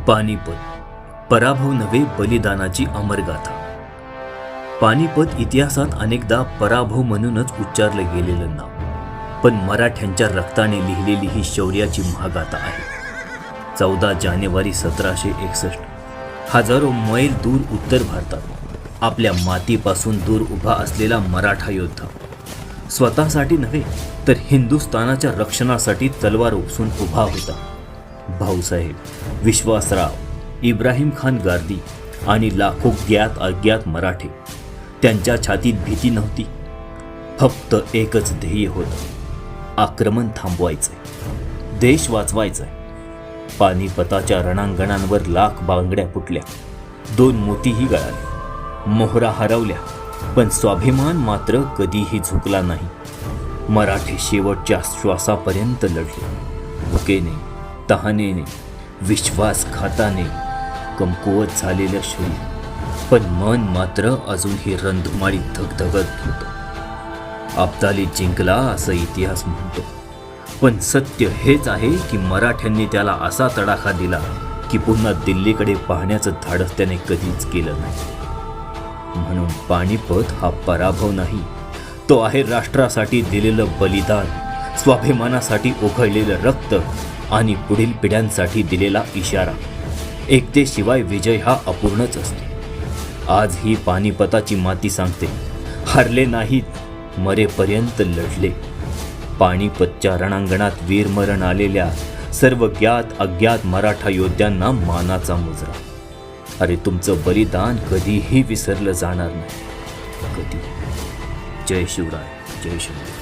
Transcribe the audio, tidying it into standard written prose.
पानिपत पराभव नव्हे बलिदानाची अमरगाथा. पानिपत इतिहासात अनेकदा पराभव म्हणूनच उच्चारलं गेलेलं नाव, पण मराठ्यांच्या रक्ताने लिहिलेली ही शौर्याची महागाथा आहे. 14 जानेवारी 1761 हजारो मैल दूर उत्तर भारतात आपल्या मातीपासून दूर उभा असलेला मराठा योद्धा स्वतःसाठी नव्हे तर हिंदुस्थानाच्या रक्षणासाठी तलवार उपसून उभा होता. भाऊसाहेब, विश्वासराव, इब्राहिम खान गार्दी आणि लाखो ज्ञात अज्ञात मराठे. त्यांच्या छातीत भीती नव्हती, फक्त एकच ध्येय होतं: आक्रमण थांबवायचंय, देश वाचवायचाय. पानिपताच्या रणांगणांवर लाख बांगड्या फुटल्या, 2 मोतीही गळाले, मोहरा हरवल्या, पण स्वाभिमान मात्र कधीही झुकला नाही. मराठे शेवटच्या श्वासापर्यंत लढले, भुकेने, तहानेने, विश्वासघाताने कमकुवत झालेलं शरीर, पण मन मात्र अजूनही रणधुमाळीत धगधगत होतं. अब्दाली जिंकला असं इतिहास म्हणतो, पण सत्य हेच आहे की मराठ्यांनी त्याला असा तडाखा दिला की पुन्हा दिल्लीकडे पाहण्याचं धाडस त्याने कधीच केलं नाही. म्हणून पानिपत हा पराभव नाही, तो आहे राष्ट्रासाठी दिलेलं बलिदान, स्वाभिमानासाठी उघडलेलं रक्त आणि पुढील पिढ्यांसाठी दिलेला इशारा. एकतेशिवाय विजय हा अपूर्णच असतो. आज ही पानिपताची माती सांगते, हारले नाहीत, मरेपर्यंत लढले. पानिपतच्या रणांगणात वीरमरण आलेल्या सर्व ज्ञात अज्ञात मराठा योद्ध्यांना मानाचा मुजरा. अरे, तुमचं बलिदान कधीही विसरलं जाणार नाही, कधी. जय शिवराय, जय शिवराय.